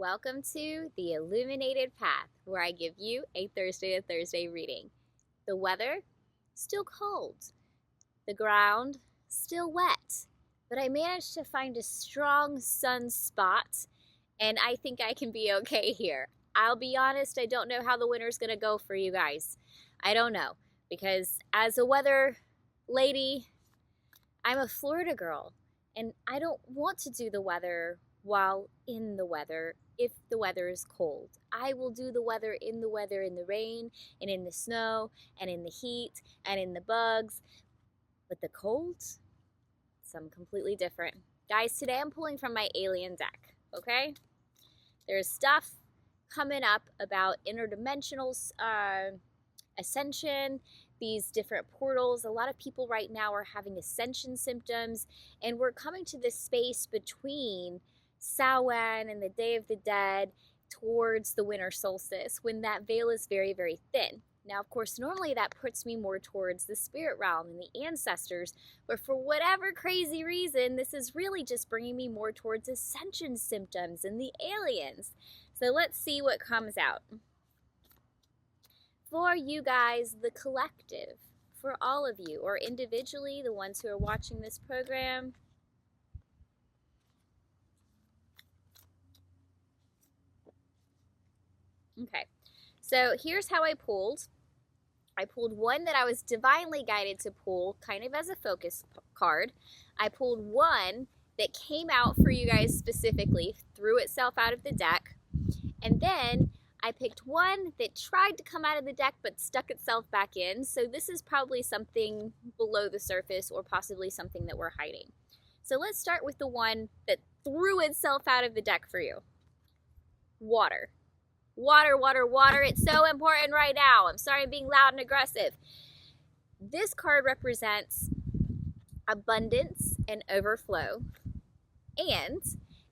Welcome to the Illuminated Path, where I give you a Thursday to Thursday reading. The weather, still cold. The ground, still wet. But I managed to find a strong sun spot, and I think I can be okay here. I'll be honest, I don't know how the winter's going to go for you guys. I don't know, because as a weather lady, I'm a Florida girl, and I don't want to do the weather while in the weather if the weather is cold. I will do the weather, in the rain, and in the snow, and in the heat, and in the bugs. But the cold, something completely different. Guys, today I'm pulling from my alien deck, okay? There's stuff coming up about interdimensional ascension, these different portals. A lot of people right now are having ascension symptoms, and we're coming to this space between Samhain and the Day of the Dead towards the winter solstice, when that veil is very, very thin. Now, of course, normally that puts me more towards the spirit realm and the ancestors, but for whatever crazy reason, this is really just bringing me more towards ascension symptoms and the aliens. So let's see what comes out. For you guys, the collective, for all of you, or individually, the ones who are watching this program, okay, so here's how I pulled. I pulled one that I was divinely guided to pull, kind of as a focus card. I pulled one that came out for you guys specifically, threw itself out of the deck. And then I picked one that tried to come out of the deck but stuck itself back in. So this is probably something below the surface, or possibly something that we're hiding. So let's start with the one that threw itself out of the deck for you. Water. Water, water, water. It's so important right now. I'm sorry I'm being loud and aggressive. This card represents abundance and overflow, and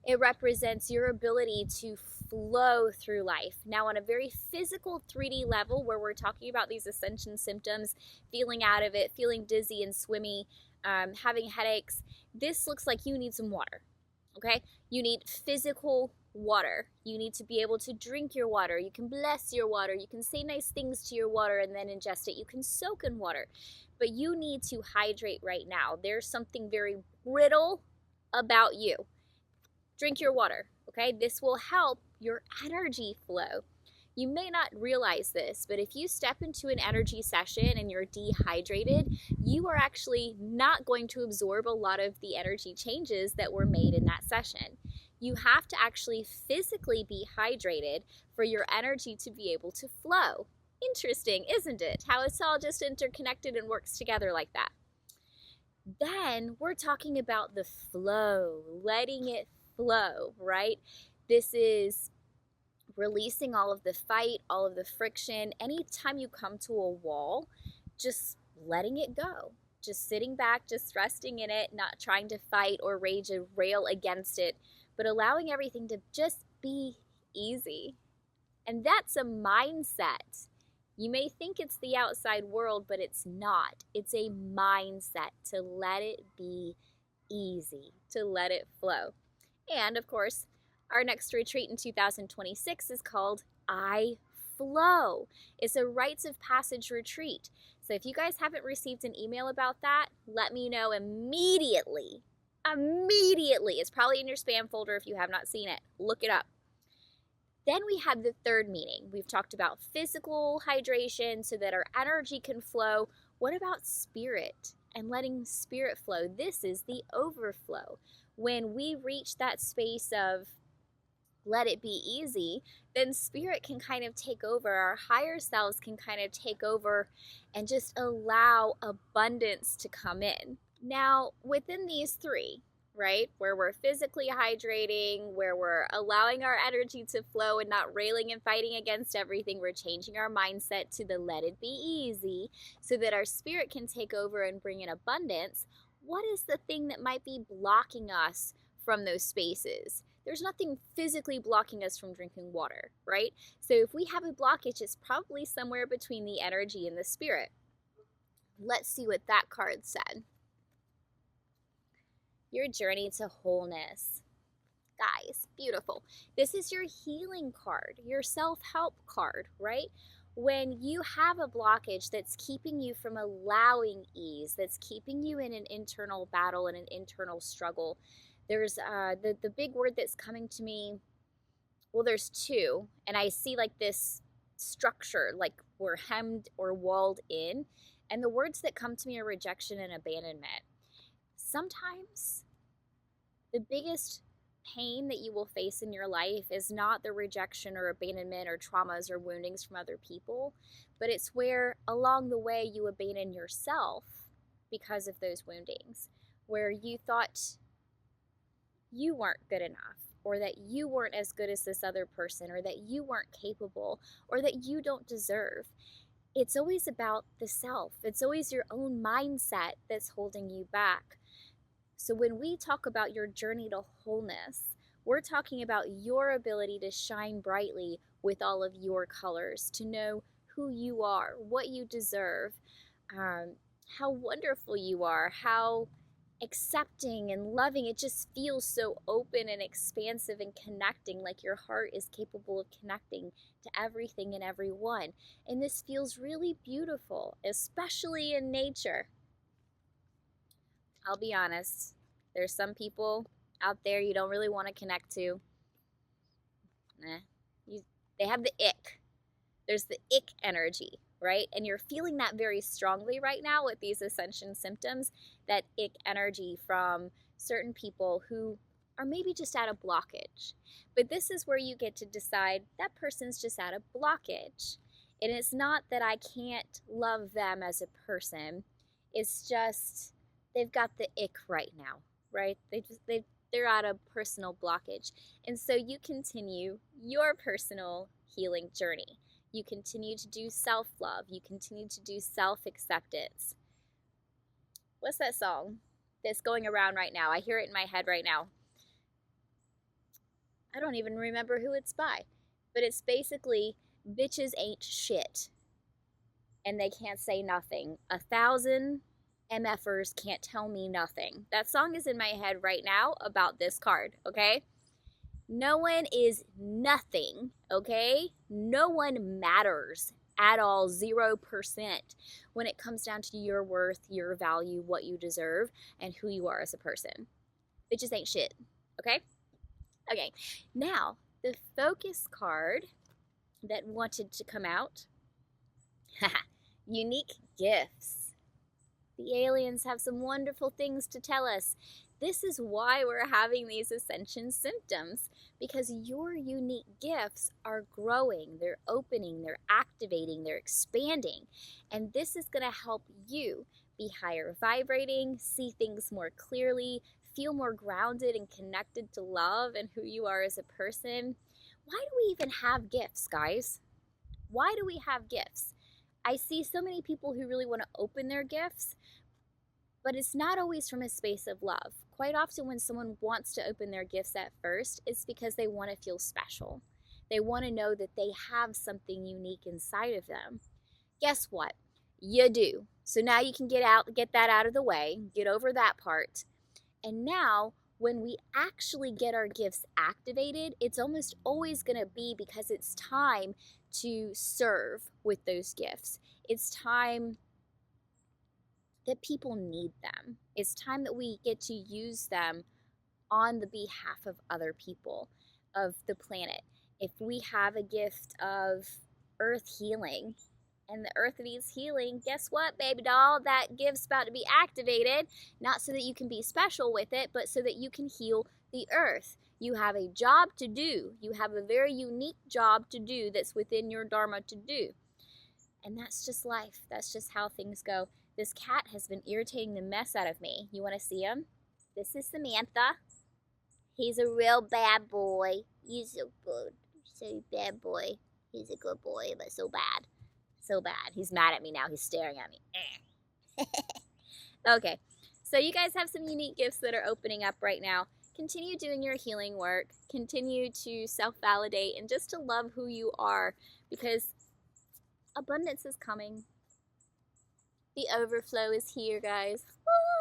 it represents your ability to flow through life. Now, on a very physical 3D level, where we're talking about these ascension symptoms, feeling out of it, feeling dizzy and swimmy, having headaches, this looks like you need some water, okay? You need physical water. You need to be able to drink your water. You can bless your water. You can say nice things to your water and then ingest it. You can soak in water. But you need to hydrate right now. There's something very brittle about you. Drink your water, okay? This will help your energy flow. You may not realize this, but if you step into an energy session and you're dehydrated, you are actually not going to absorb a lot of the energy changes that were made in that session. You have to actually physically be hydrated for your energy to be able to flow. Interesting, isn't it? How it's all just interconnected and works together like that. Then we're talking about the flow, letting it flow, right? This is releasing all of the fight, all of the friction. Anytime you come to a wall, just letting it go. Just sitting back, just resting in it, not trying to fight or rage and rail against it, but allowing everything to just be easy. And that's a mindset. You may think it's the outside world, but it's not. It's a mindset to let it be easy, to let it flow. And of course, our next retreat in 2026 is called I Flow. It's a rites of passage retreat. So if you guys haven't received an email about that, let me know immediately. Immediately. It's probably in your spam folder if you have not seen it. Look it up. Then we have the third meaning. We've talked about physical hydration so that our energy can flow. What about spirit and letting spirit flow? This is the overflow. When we reach that space of let it be easy, then spirit can kind of take over. Our higher selves can kind of take over and just allow abundance to come in. Now, within these three, right, where we're physically hydrating, where we're allowing our energy to flow and not railing and fighting against everything, we're changing our mindset to the let it be easy so that our spirit can take over and bring in abundance. What is the thing that might be blocking us from those spaces? There's nothing physically blocking us from drinking water, right? So if we have a blockage, it's probably somewhere between the energy and the spirit. Let's see what that card said. Your journey to wholeness. guys, beautiful. This is your healing card, your self-help card, right? When you have a blockage that's keeping you from allowing ease, that's keeping you in an internal battle and an internal struggle, there's the big word that's coming to me. Well, there's two, and I see like this structure, like we're hemmed or walled in, and the words that come to me are rejection and abandonment. Sometimes the biggest pain that you will face in your life is not the rejection or abandonment or traumas or woundings from other people, but it's where along the way you abandon yourself because of those woundings, where you thought you weren't good enough, or that you weren't as good as this other person, or that you weren't capable, or that you don't deserve. It's always about the self. It's always your own mindset that's holding you back. So when we talk about your journey to wholeness, we're talking about your ability to shine brightly with all of your colors, to know who you are, what you deserve, how wonderful you are, how accepting and loving. It just feels so open and expansive and connecting, like your heart is capable of connecting to everything and everyone. And this feels really beautiful, especially in nature. I'll be honest, there's some people out there you don't really want to connect to. They have the ick. There's the ick energy, right? And you're feeling that very strongly right now with these ascension symptoms, that ick energy from certain people who are maybe just at a blockage. But this is where you get to decide that person's just at a blockage. And it's not that I can't love them as a person. It's just they've got the ick right now, right? They're at a personal blockage. And so you continue your personal healing journey. You continue to do self-love. You continue to do self-acceptance. What's that song that's going around right now? I hear it in my head right now. I don't even remember who it's by. But it's basically, bitches ain't shit. And they can't say nothing. 1,000 MFers can't tell me nothing. That song is in my head right now about this card, okay? No one is nothing, okay? No one matters at all, 0%, when it comes down to your worth, your value, what you deserve, and who you are as a person. Bitches ain't shit, okay? Okay, now, the focus card that wanted to come out, unique gifts. The aliens have some wonderful things to tell us. This is why we're having these ascension symptoms, because your unique gifts are growing, they're opening, they're activating, they're expanding. And this is going to help you be higher vibrating, see things more clearly, feel more grounded and connected to love and who you are as a person. Why do we even have gifts, guys? Why do we have gifts? I see so many people who really want to open their gifts, but it's not always from a space of love. Quite often when someone wants to open their gifts at first, it's because they want to feel special. They want to know that they have something unique inside of them. Guess what? You do. So now you can get that out of the way, get over that part. And now when we actually get our gifts activated, it's almost always going to be because it's time to serve with those gifts. It's time that people need them. It's time that we get to use them on the behalf of other people, of the planet. If we have a gift of earth healing and the earth needs healing, guess what, baby doll? That gift's about to be activated, not so that you can be special with it, but so that you can heal the earth. You have a job to do. You have a very unique job to do that's within your dharma to do. And that's just life. That's just how things go. This cat has been irritating the mess out of me. You want to see him? This is Samantha. He's a real bad boy. He's so good. So bad boy. He's a good boy, but so bad. So bad. He's mad at me now. He's staring at me. Okay. So you guys have some unique gifts that are opening up right now. Continue doing your healing work. Continue to self-validate and just to love who you are, because abundance is coming. The overflow is here, guys. Woo!